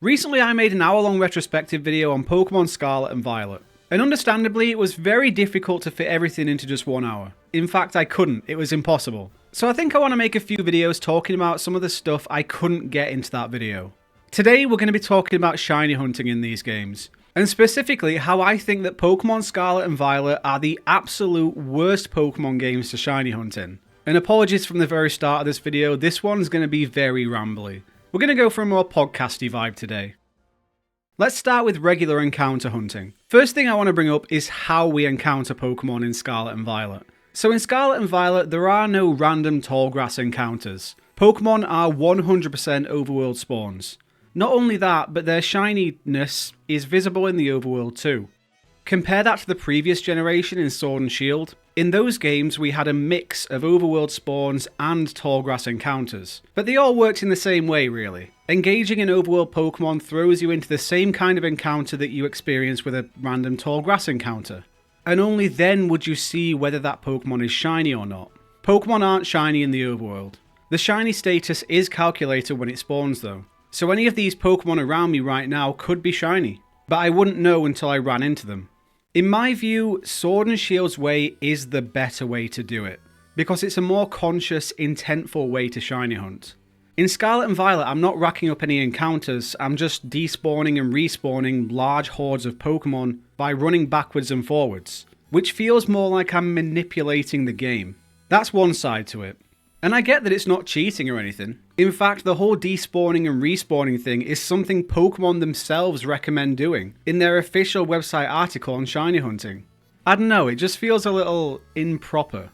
Recently I made an hour-long retrospective video on Pokémon Scarlet and Violet, and understandably it was very difficult to fit everything into just 1 hour. In fact I couldn't, it was impossible. So I think I want to make a few videos talking about some of the stuff I couldn't get into that video. Today we're going to be talking about shiny hunting in these games, and specifically how I think that Pokémon Scarlet and Violet are the absolute worst Pokémon games to shiny hunt in. And apologies from the very start of this video, this one's going to be very rambly. We're going to go for a more podcasty vibe today. Let's start with regular encounter hunting. First thing I want to bring up is how we encounter Pokemon in Scarlet and Violet. So in Scarlet and Violet, there are no random tall grass encounters. Pokemon are 100% overworld spawns. Not only that, but their shininess is visible in the overworld too. Compare that to the previous generation in Sword and Shield. In those games, we had a mix of overworld spawns and tall grass encounters, but they all worked in the same way really. Engaging in overworld Pokemon throws you into the same kind of encounter that you experience with a random tall grass encounter. And only then would you see whether that Pokemon is shiny or not. Pokemon aren't shiny in the overworld. The shiny status is calculated when it spawns though, so any of these Pokemon around me right now could be shiny, but I wouldn't know until I ran into them. In my view, Sword and Shield's way is the better way to do it, because it's a more conscious, intentful way to shiny hunt. In Scarlet and Violet, I'm not racking up any encounters, I'm just despawning and respawning large hordes of Pokemon by running backwards and forwards, which feels more like I'm manipulating the game. That's one side to it. And I get that it's not cheating or anything. In fact, the whole despawning and respawning thing is something Pokemon themselves recommend doing in their official website article on shiny hunting. I don't know, it just feels a little improper.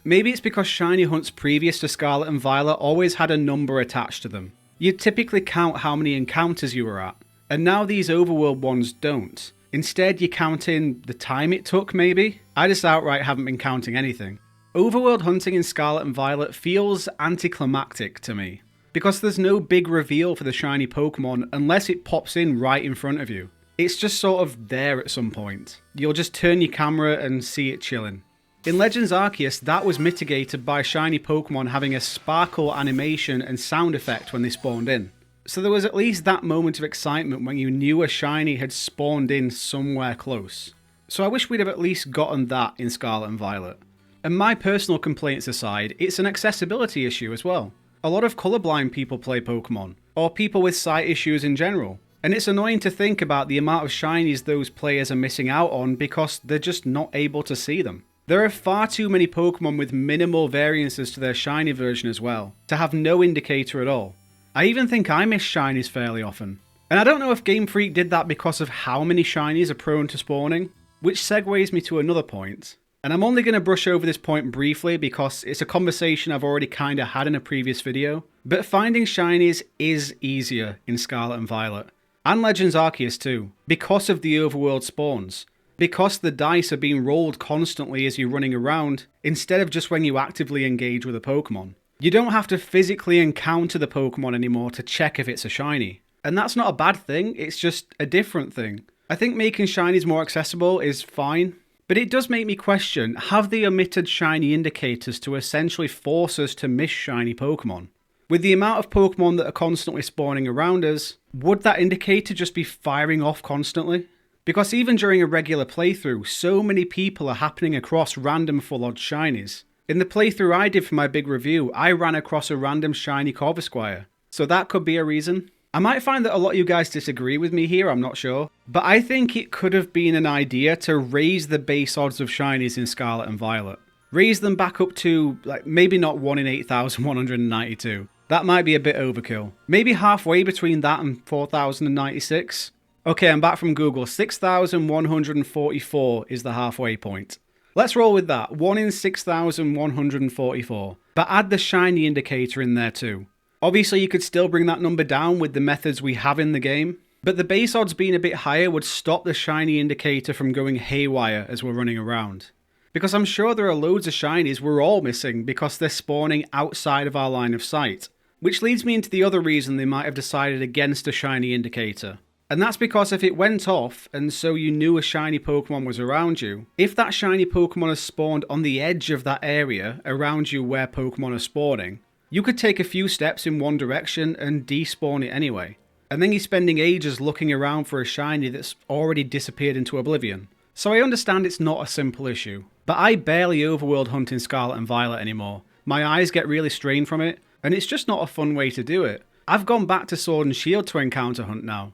Maybe it's because shiny hunts previous to Scarlet and Violet always had a number attached to them. You'd typically count how many encounters you were at, and now these overworld ones don't. Instead, you count in the time it took maybe? I just outright haven't been counting anything. Overworld hunting in Scarlet and Violet feels anticlimactic to me, because there's no big reveal for the shiny Pokemon unless it pops in right in front of you. It's just sort of there at some point. You'll just turn your camera and see it chilling. In Legends Arceus, that was mitigated by shiny Pokemon having a sparkle animation and sound effect when they spawned in. So there was at least that moment of excitement when you knew a shiny had spawned in somewhere close. So I wish we'd have at least gotten that in Scarlet and Violet. And my personal complaints aside, it's an accessibility issue as well. A lot of colourblind people play Pokemon, or people with sight issues in general. And it's annoying to think about the amount of shinies those players are missing out on because they're just not able to see them. There are far too many Pokemon with minimal variances to their shiny version as well, to have no indicator at all. I even think I miss shinies fairly often. And I don't know if Game Freak did that because of how many shinies are prone to spawning, which segues me to another point. And I'm only going to brush over this point briefly because it's a conversation I've already kind of had in a previous video. But finding shinies is easier in Scarlet and Violet. And Legends Arceus too, because of the overworld spawns. Because the dice are being rolled constantly as you're running around, instead of just when you actively engage with a Pokemon. You don't have to physically encounter the Pokemon anymore to check if it's a shiny. And that's not a bad thing, it's just a different thing. I think making shinies more accessible is fine. But it does make me question, have they omitted shiny indicators to essentially force us to miss shiny Pokemon? With the amount of Pokemon that are constantly spawning around us, would that indicator just be firing off constantly? Because even during a regular playthrough, so many people are happening across random full odds shinies. In the playthrough I did for my big review, I ran across a random shiny Corvisquire. So that could be a reason. I might find that a lot of you guys disagree with me here, I'm not sure. But I think it could have been an idea to raise the base odds of shinies in Scarlet and Violet. Raise them back up to, like, maybe not 1 in 8,192. That might be a bit overkill. Maybe halfway between that and 4,096. Okay, I'm back from Google. 6,144 is the halfway point. Let's roll with that. 1 in 6,144. But add the shiny indicator in there too. Obviously, you could still bring that number down with the methods we have in the game, but the base odds being a bit higher would stop the shiny indicator from going haywire as we're running around. Because I'm sure there are loads of shinies we're all missing because they're spawning outside of our line of sight. Which leads me into the other reason they might have decided against a shiny indicator. And that's because if it went off, and so you knew a shiny Pokemon was around you, if that shiny Pokemon has spawned on the edge of that area around you where Pokemon are spawning, you could take a few steps in one direction and despawn it anyway. and then you're spending ages looking around for a shiny that's already disappeared into oblivion. So I understand it's not a simple issue, but I barely overworld hunt in Scarlet and Violet anymore. My eyes get really strained from it, and it's just not a fun way to do it. I've gone back to Sword and Shield to encounter hunt now.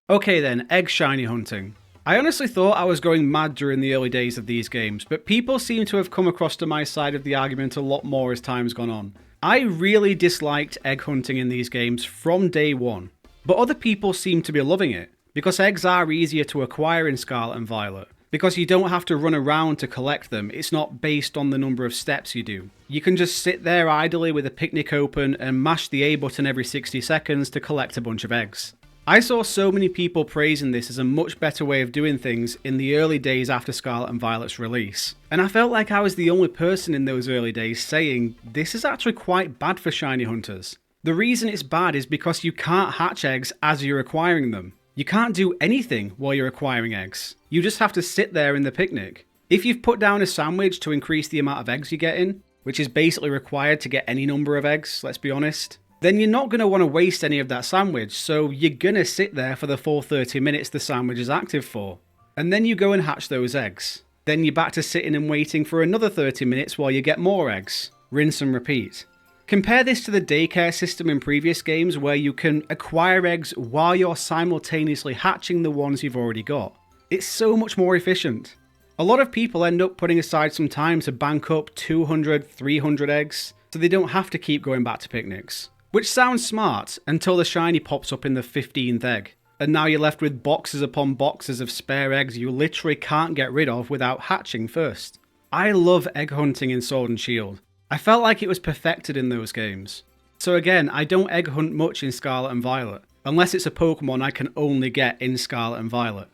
Okay then, egg shiny hunting. I honestly thought I was going mad during the early days of these games, but people seem to have come across to my side of the argument a lot more as time's gone on. I really disliked egg hunting in these games from day one, but other people seem to be loving it, because eggs are easier to acquire in Scarlet and Violet. Because you don't have to run around to collect them, it's not based on the number of steps you do. You can just sit there idly with a picnic open and mash the A button every 60 seconds to collect a bunch of eggs. I saw so many people praising this as a much better way of doing things in the early days after Scarlet and Violet's release, and I felt like I was the only person in those early days saying, this is actually quite bad for shiny hunters. The reason it's bad is because you can't hatch eggs as you're acquiring them. You can't do anything while you're acquiring eggs. You just have to sit there in the picnic. If you've put down a sandwich to increase the amount of eggs you get in, which is basically required to get any number of eggs, let's be honest, then you're not going to want to waste any of that sandwich, so you're going to sit there for the full 30 minutes the sandwich is active for. And then you go and hatch those eggs. Then you're back to sitting and waiting for another 30 minutes while you get more eggs. Rinse and repeat. Compare this to the daycare system in previous games where you can acquire eggs while you're simultaneously hatching the ones you've already got. It's so much more efficient. A lot of people end up putting aside some time to bank up 200, 300 eggs, so they don't have to keep going back to picnics. Which sounds smart until the shiny pops up in the 15th egg, and now you're left with boxes upon boxes of spare eggs you literally can't get rid of without hatching first. I love egg hunting in Sword and Shield. I felt like it was perfected in those games. So again, I don't egg hunt much in Scarlet and Violet, unless it's a Pokemon I can only get in Scarlet and Violet.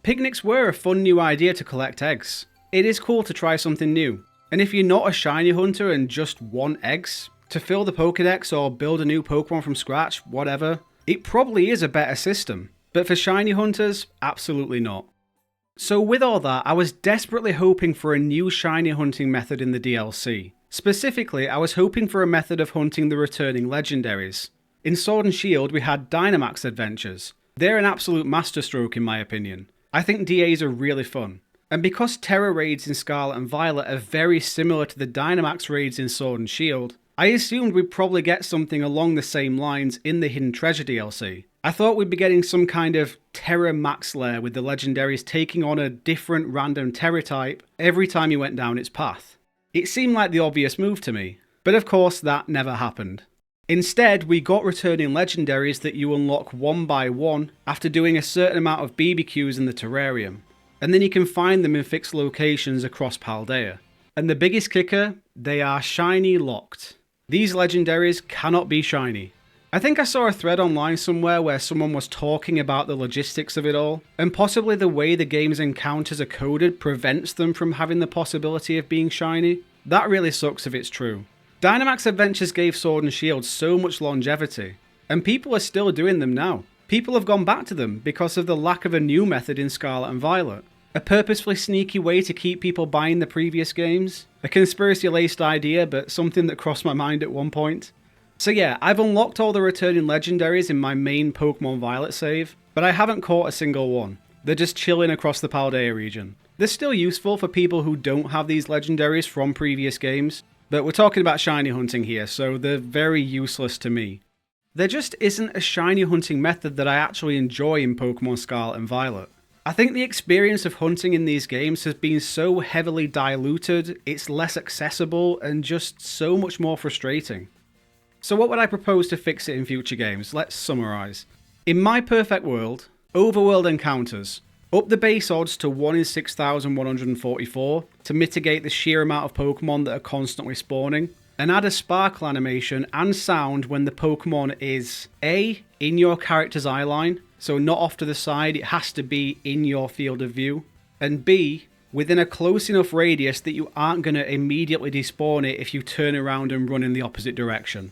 Picnics were a fun new idea to collect eggs. It is cool to try something new, and if you're not a shiny hunter and just want eggs, to fill the Pokédex or build a new Pokemon from scratch, whatever, it probably is a better system. But for shiny hunters, absolutely not. So with all that, I was desperately hoping for a new shiny hunting method in the DLC. Specifically, I was hoping for a method of hunting the returning legendaries. In Sword and Shield, we had Dynamax adventures. They're an absolute masterstroke in my opinion. I think DAs are really fun. And because Terra raids in Scarlet and Violet are very similar to the Dynamax raids in Sword and Shield, I assumed we'd probably get something along the same lines in the Hidden Treasure DLC. I thought we'd be getting some kind of Terra Max Lair with the legendaries taking on a different random Terra type every time you went down its path. It seemed like the obvious move to me, but of course that never happened. Instead, we got returning legendaries that you unlock one by one after doing a certain amount of BBQs in the terrarium, and then you can find them in fixed locations across Paldea. And the biggest kicker, they are shiny locked. These legendaries cannot be shiny. I think I saw a thread online somewhere where someone was talking about the logistics of it all, and possibly the way the game's encounters are coded prevents them from having the possibility of being shiny. That really sucks if it's true. Dynamax Adventures gave Sword and Shield so much longevity, and people are still doing them now. People have gone back to them because of the lack of a new method in Scarlet and Violet. A purposefully sneaky way to keep people buying the previous games. A conspiracy-laced idea, but something that crossed my mind at one point. So yeah, I've unlocked all the returning legendaries in my main Pokémon Violet save, but I haven't caught a single one. They're just chilling across the Paldea region. They're still useful for people who don't have these legendaries from previous games, but we're talking about shiny hunting here, so they're very useless to me. There just isn't a shiny hunting method that I actually enjoy in Pokémon Scarlet and Violet. I think the experience of hunting in these games has been so heavily diluted, it's less accessible, and just so much more frustrating. So what would I propose to fix it in future games? Let's summarise. In my perfect world, overworld encounters. Up the base odds to 1 in 6,144 to mitigate the sheer amount of Pokemon that are constantly spawning. And add a sparkle animation and sound when the Pokemon is A, in your character's eye line, so not off to the side, it has to be in your field of view, and B, within a close enough radius that you aren't going to immediately despawn it if you turn around and run in the opposite direction.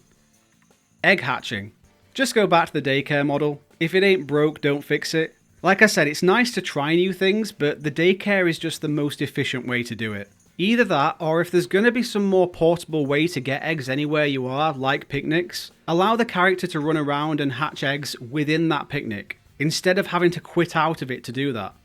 Egg hatching. Just go back to the daycare model. If it ain't broke, don't fix it. Like I said, it's nice to try new things, but the daycare is just the most efficient way to do it. Either that, or if there's going to be some more portable way to get eggs anywhere you are, like picnics, allow the character to run around and hatch eggs within that picnic, instead of having to quit out of it to do that.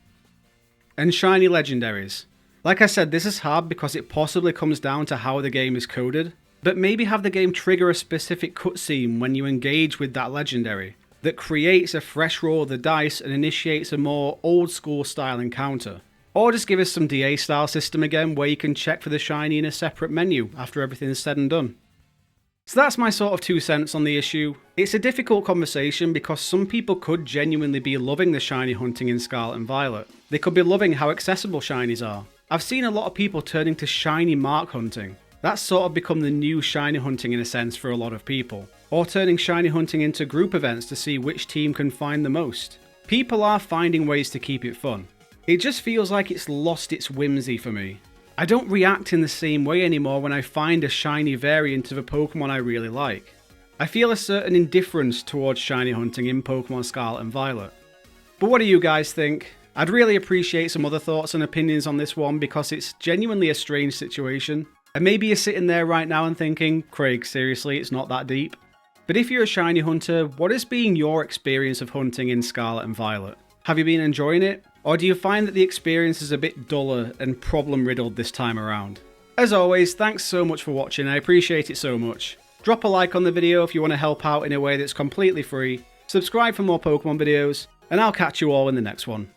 And shiny legendaries. Like I said, this is hard because it possibly comes down to how the game is coded, but maybe have the game trigger a specific cutscene when you engage with that legendary, that creates a fresh roll of the dice and initiates a more old school style encounter. Or just give us some DA style system again where you can check for the shiny in a separate menu after everything's said and done. So that's my sort of 2 cents on the issue. It's a difficult conversation because some people could genuinely be loving the shiny hunting in Scarlet and Violet. They could be loving how accessible shinies are. I've seen a lot of people turning to shiny mark hunting. That's sort of become the new shiny hunting in a sense for a lot of people. Or turning shiny hunting into group events to see which team can find the most. People are finding ways to keep it fun. It just feels like it's lost its whimsy for me. I don't react in the same way anymore when I find a shiny variant of a Pokemon I really like. I feel a certain indifference towards shiny hunting in Pokemon Scarlet and Violet. But what do you guys think? I'd really appreciate some other thoughts and opinions on this one because it's genuinely a strange situation. And maybe you're sitting there right now and thinking, Craig, seriously, it's not that deep. But if you're a shiny hunter, what has been your experience of hunting in Scarlet and Violet? Have you been enjoying it? Or do you find that the experience is a bit duller and problem-riddled this time around? As always, thanks so much for watching, I appreciate it so much. Drop a like on the video if you want to help out in a way that's completely free, subscribe for more Pokemon videos, and I'll catch you all in the next one.